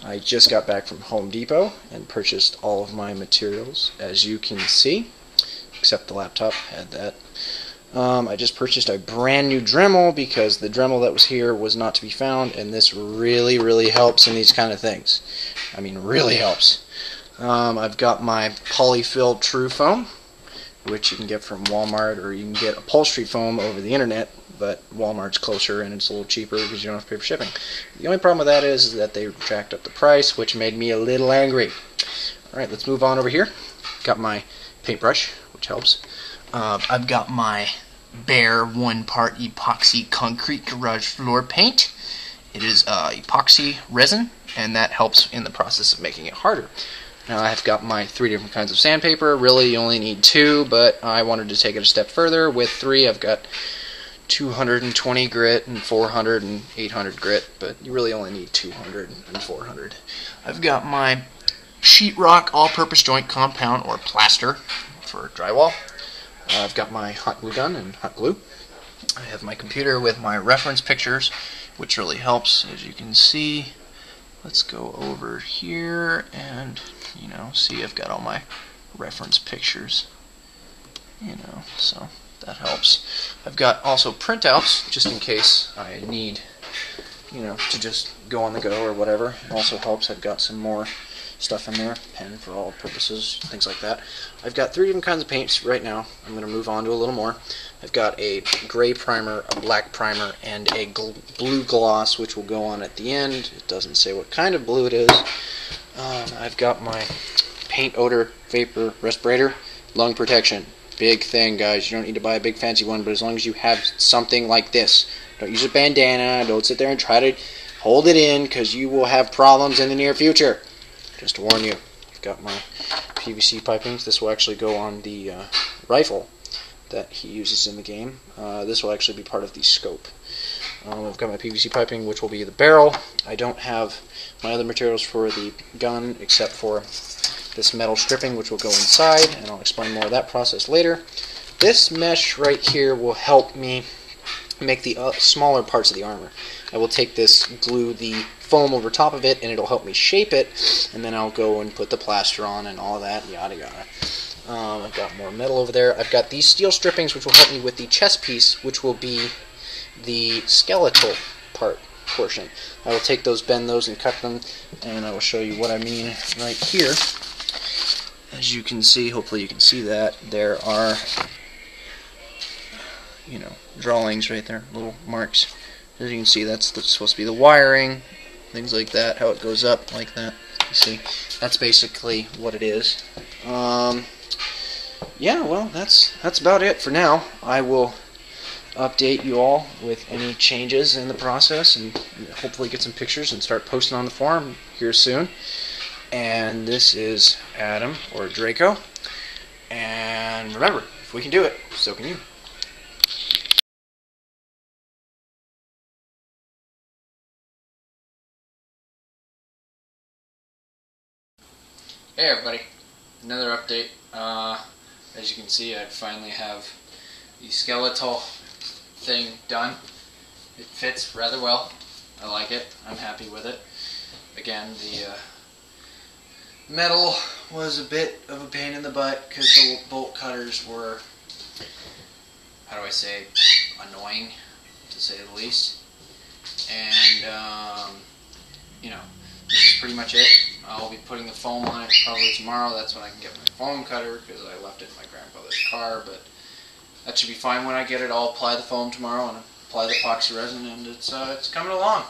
I just got back from Home Depot and purchased all of my materials, as you can see, except the laptop had that. I just purchased a brand new Dremel because the Dremel that was here was not to be found, and this really, really helps in these kind of things. I mean, really helps. I've got my polyfill true foam, which you can get from Walmart, or you can get upholstery foam over the internet, but Walmart's closer and it's a little cheaper because you don't have to pay for shipping. The only problem with that is that they jacked up the price, which made me a little angry. Alright, let's move on over here. Got my paintbrush, which helps. I've got my Bare 1-part epoxy concrete garage floor paint. It is epoxy resin, and that helps in the process of making it harder. Now I've got my 3 different kinds of sandpaper. Really, you only need 2, but I wanted to take it a step further. With 3, I've got 220 grit and 400 and 800 grit, but you really only need 200 and 400. I've got my sheetrock all-purpose joint compound, or plaster, for drywall. I've got my hot glue gun and hot glue. I have my computer with my reference pictures, which really helps, as you can see. Let's go over here and, see I've got all my reference pictures, so that helps. I've got also printouts, just in case I need, to just go on the go or whatever. It also helps. I've got some more stuff in there, pen for all purposes, things like that. I've got 3 different kinds of paints right now. I'm going to move on to a little more. I've got a gray primer, a black primer, and a blue gloss, which will go on at the end. It doesn't say what kind of blue it is. I've got my paint odor vapor respirator, lung protection. Big thing, guys. You don't need to buy a big fancy one, but as long as you have something like this. Don't use a bandana. Don't sit there and try to hold it in, because you will have problems in the near future. Just to warn you. I've got my PVC pipings. This will actually go on the rifle that he uses in the game. This will actually be part of the scope. I've got my PVC piping, which will be the barrel. I don't have my other materials for the gun except for this metal stripping, which will go inside, and I'll explain more of that process later. This mesh right here will help me make the smaller parts of the armor. I will take this, glue the foam over top of it, and it'll help me shape it, and then I'll go and put the plaster on and all that, yada yada. I've got more metal over there. I've got these steel strippings, which will help me with the chest piece, which will be the skeletal portion. I will take those, bend those, and cut them, and I will show you what I mean right here. As you can see, hopefully you can see that, there are, drawings right there, little marks. As you can see, that's supposed to be the wiring, things like that, how it goes up like that. You see, that's basically what it is. Yeah, well, that's about it for now. I will update you all with any changes in the process, and hopefully get some pictures and start posting on the forum here soon. And this is Adam, or Draco, and remember, if we can do it, so can you. Hey everybody, another update. As you can see, I finally have the skeletal thing done. It fits rather well. I like it. I'm happy with it. Again, the metal was a bit of a pain in the butt because the bolt cutters were, how do I say, annoying, to say the least. And, this is pretty much it. I'll be putting the foam on it probably tomorrow. That's when I can get my foam cutter, because I left it in my grandfather's car, but that should be fine when I get it. I'll apply the foam tomorrow and apply the epoxy resin, and it's coming along.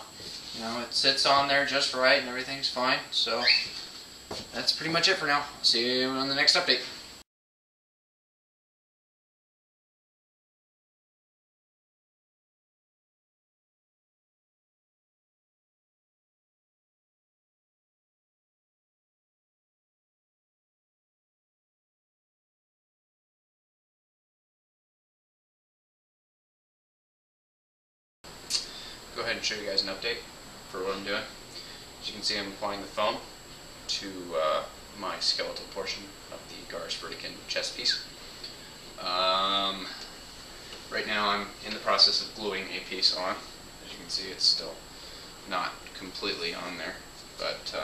It sits on there just right and everything's fine. So that's pretty much it for now. See you on the next update. Go ahead and show you guys an update for what I'm doing. As you can see, I'm applying the foam to my skeletal portion of the garrus chest piece. Right now I'm in the process of gluing a piece on. As you can see, it's still not completely on there. but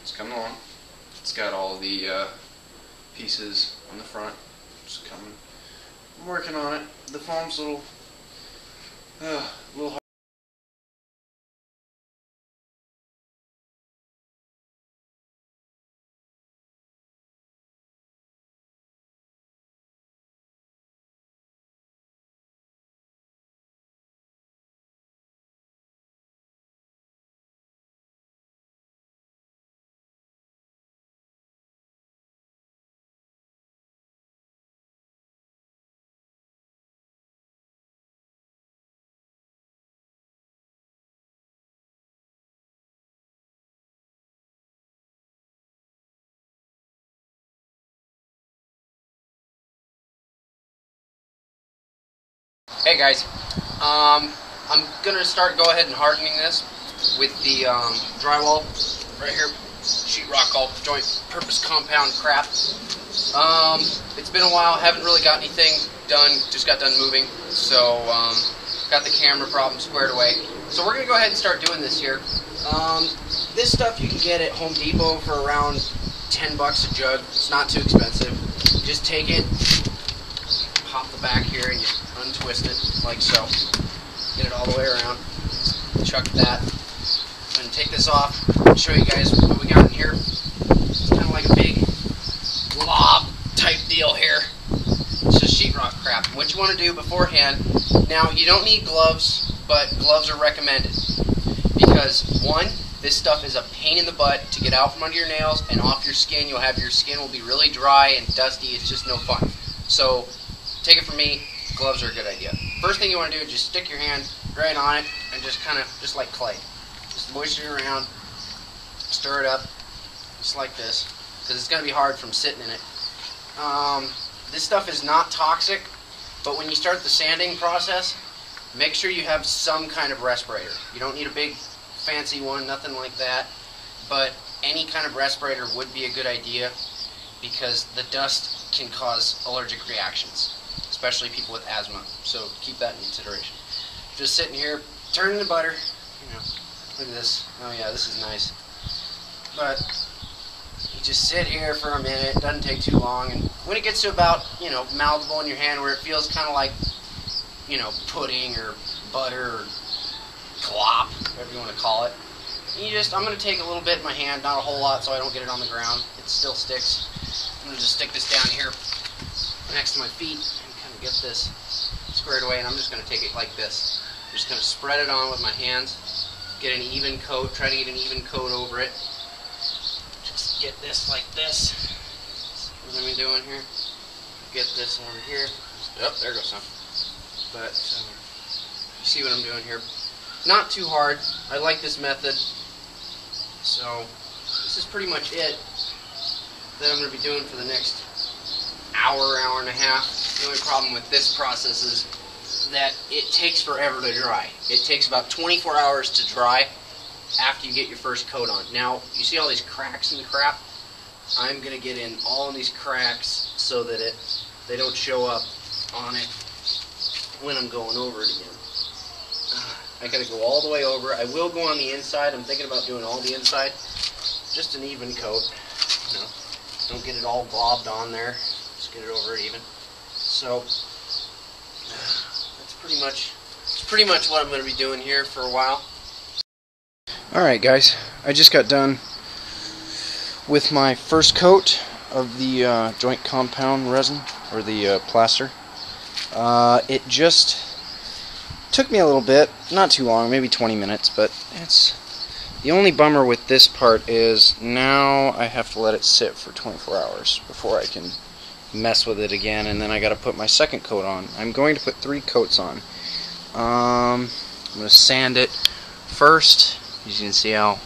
it's coming along. It's got all the pieces on the front. It's coming. I'm working on it. The foam's a little hard. Hey guys, I'm gonna go ahead and hardening this with the drywall right here, sheetrock all joint purpose compound crap. It's been a while, haven't really got anything done, just got done moving, so got the camera problem squared away. So we're gonna go ahead and start doing this here. This stuff you can get at Home Depot for around 10 bucks a jug. It's not too expensive. Just take it, pop the back here, and you untwist it like so. Get it all the way around. Chuck that. And take this off and show you guys what we got in here. It's kind of like a big glob type deal here. It's just sheetrock crap. What you want to do beforehand, now you don't need gloves, but gloves are recommended. Because one, this stuff is a pain in the butt to get out from under your nails and off your skin. Your skin will be really dry and dusty. It's just no fun. So take it from me, gloves are a good idea. First thing you want to do is just stick your hand right on it and just like clay. Just moisten it around, stir it up, just like this, because it's going to be hard from sitting in it. This stuff is not toxic, but when you start the sanding process, make sure you have some kind of respirator. You don't need a big fancy one, nothing like that, but any kind of respirator would be a good idea because the dust can cause allergic reactions, especially people with asthma, so keep that in consideration. Just sitting here, turning the butter, look at this. Oh yeah, this is nice. But you just sit here for a minute, it doesn't take too long, and when it gets to about, mouthable in your hand where it feels kind of like, pudding or butter or glop, whatever you want to call it, I'm going to take a little bit in my hand, not a whole lot so I don't get it on the ground. It still sticks. I'm going to just stick this down here next to my feet and kind of get this squared away, and I'm just going to take it like this. I'm just going to spread it on with my hands, get an even coat, try to get an even coat over it. Just get this like this. What am I doing here? Get this over here. Oh, there goes some. But you see what I'm doing here. Not too hard. I like this method. So this is pretty much it that I'm going to be doing for the next hour and a half. The only problem with this process is that it takes forever to dry. It takes about 24 hours to dry after you get your first coat on. Now, you see all these cracks in the crap? I'm going to get in all of these cracks so that they don't show up on it when I'm going over it again. I got to go all the way over. I will go on the inside. I'm thinking about doing all the inside. Just an even coat. Don't get it all globbed on there. Just get it over it even. So that's pretty much what I'm going to be doing here for a while. Alright guys, I just got done with my first coat of the joint compound resin, or the plaster. It just took me a little bit, not too long, maybe 20 minutes, but it's the only bummer with this part is now I have to let it sit for 24 hours before I can mess with it again, and then I got to put my second coat on. I'm going to put 3 coats on. I'm going to sand it first. As you can see how,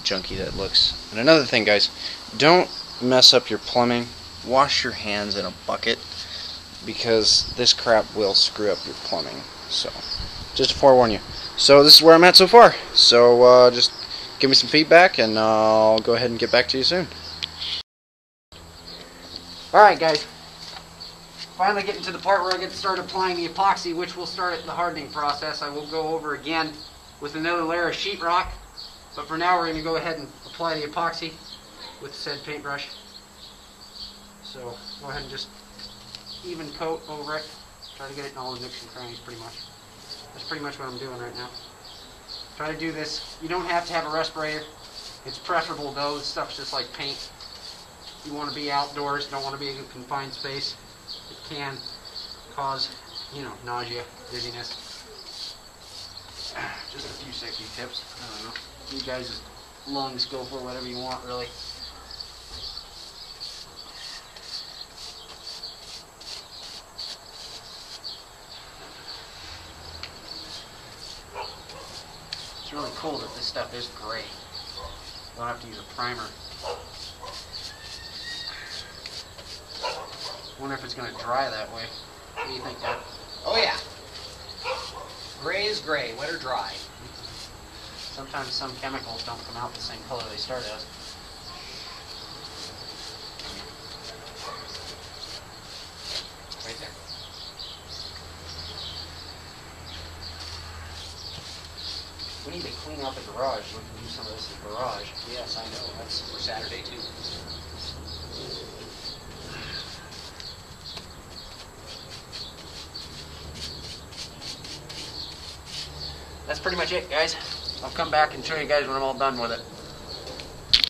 junky that looks. And another thing, guys, don't mess up your plumbing. Wash your hands in a bucket, because this crap will screw up your plumbing. So, just to forewarn you. So this is where I'm at so far. So just give me some feedback, and I'll go ahead and get back to you soon. Alright guys, finally getting to the part where I get to start applying the epoxy, which will start at the hardening process. I will go over again with another layer of sheetrock, But for now, we're going to go ahead and apply the epoxy with said paintbrush. So go ahead and just even coat over it. Try to get it in all the nooks and crannies pretty much. That's pretty much what I'm doing right now. Try to do this. You don't have to have a respirator. It's preferable though. This stuff's just like paint. You want to be outdoors, don't want to be in a confined space. It can cause, nausea, dizziness. Just a few safety tips. I don't know. You guys' lungs go for whatever you want, really. It's really cool that this stuff is gray. You don't have to use a primer. I wonder if it's going to dry that way. What do you think, Dad? Oh yeah. Gray is gray, wet or dry. Sometimes some chemicals don't come out the same color they start as. Right there. We need to clean out the garage. We can do some of this in the garage. Yes, I know. That's for Saturday too. That's pretty much it, guys. I'll come back and show you guys when I'm all done with it.